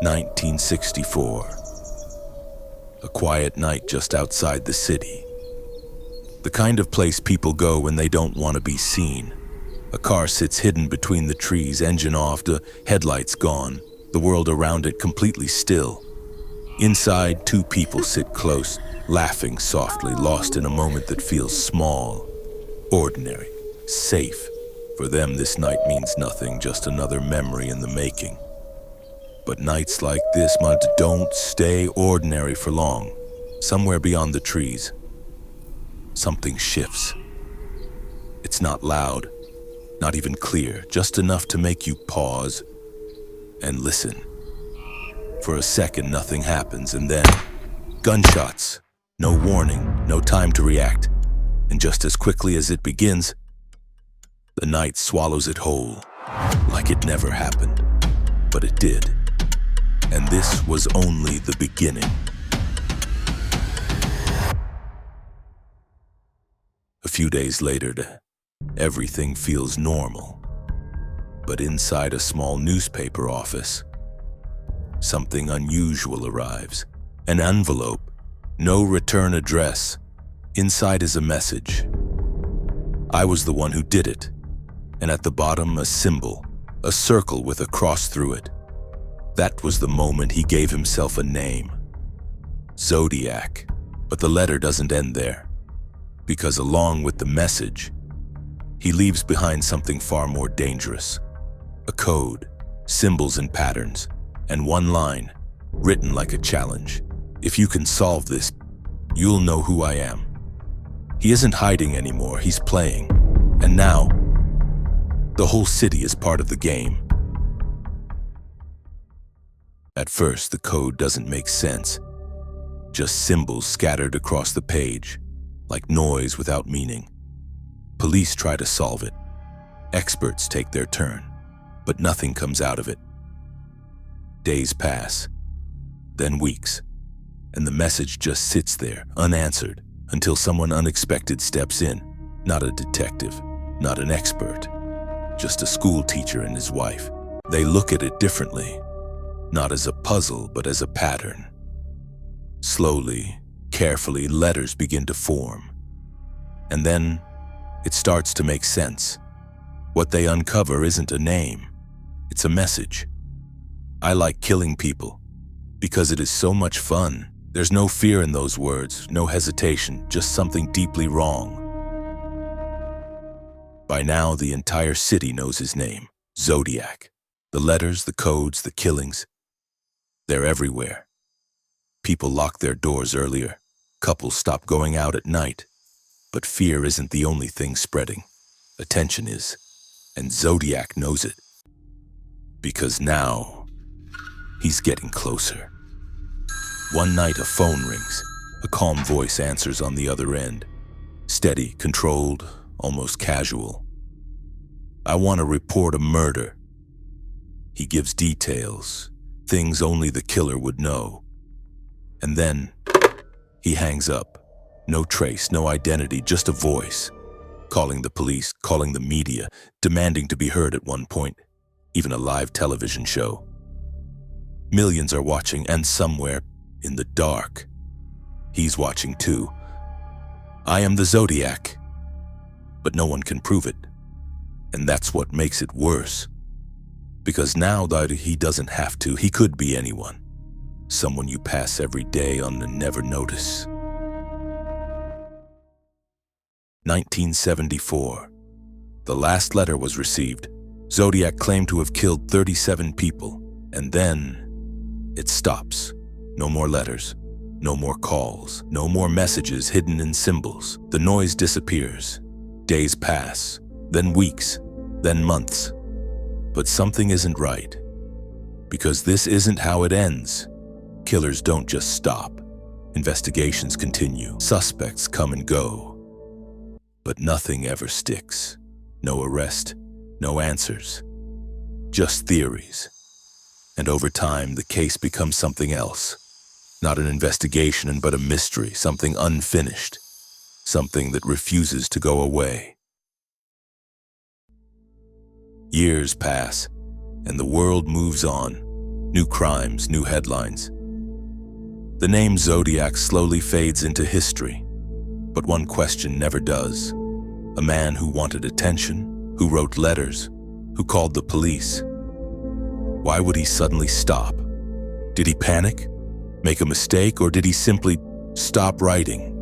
1964. A quiet night just outside the city. The kind of place people go when they don't want to be seen. A car sits hidden between the trees, engine off, the headlights gone, the world around it completely still. Inside, two people sit close, laughing softly, lost in a moment that feels small, ordinary, safe. For them, this night means nothing, just another memory in the making. But nights like this, don't stay ordinary for long. Somewhere beyond the trees, something shifts. It's not loud, not even clear, just enough to make you pause and listen. For a second, nothing happens, and then gunshots. No warning, no time to react. And just as quickly as it begins, the night swallows it whole, like it never happened. But it did. And this was only the beginning. A few days later, everything feels normal. But inside a small newspaper office, something unusual arrives. An envelope, no return address. Inside is a message. I was the one who did it. And at the bottom, a symbol, a circle with a cross through it. That was the moment he gave himself a name. Zodiac. But the letter doesn't end there. Because along with the message, he leaves behind something far more dangerous. A code, symbols and patterns, and one line, written like a challenge. If you can solve this, you'll know who I am. He isn't hiding anymore, he's playing. And now, the whole city is part of the game. At first, the code doesn't make sense. Just symbols scattered across the page, like noise without meaning. Police try to solve it. Experts take their turn, but nothing comes out of it. Days pass, then weeks, and the message just sits there, unanswered, until someone unexpected steps in. Not a detective, not an expert, just a school teacher and his wife. They look at it differently. Not as a puzzle, but as a pattern. Slowly, carefully, letters begin to form. And then, it starts to make sense. What they uncover isn't a name, it's a message. I like killing people, because it is so much fun. There's no fear in those words, no hesitation, just something deeply wrong. By now, the entire city knows his name, Zodiac. The letters, the codes, the killings, they're everywhere. People lock their doors earlier. Couples stop going out at night. But fear isn't the only thing spreading. Attention is. And Zodiac knows it. Because now, he's getting closer. One night, a phone rings. A calm voice answers on the other end. Steady, controlled, almost casual. I want to report a murder. He gives details. Things only the killer would know. And then, he hangs up. No trace, no identity, just a voice. Calling the police, calling the media, demanding to be heard at one point. Even a live television show. Millions are watching, and somewhere, in the dark, he's watching too. I am the Zodiac. But no one can prove it. And that's what makes it worse. Because now that he doesn't have to, he could be anyone. Someone you pass every day on and never notice. 1974. The last letter was received. Zodiac claimed to have killed 37 people. And then, it stops. No more letters. No more calls. No more messages hidden in symbols. The noise disappears. Days pass. Then weeks. Then months. But something isn't right. Because this isn't how it ends. Killers don't just stop. Investigations continue. Suspects come and go. But nothing ever sticks. No arrest, no answers. Just theories. And over time, the case becomes something else. Not an investigation, but a mystery, something unfinished. Something that refuses to go away. Years pass, and the world moves on. New crimes, new headlines. The name Zodiac slowly fades into history, but one question never does. A man who wanted attention, who wrote letters, who called the police. Why would he suddenly stop? Did he panic, make a mistake, or did he simply stop writing?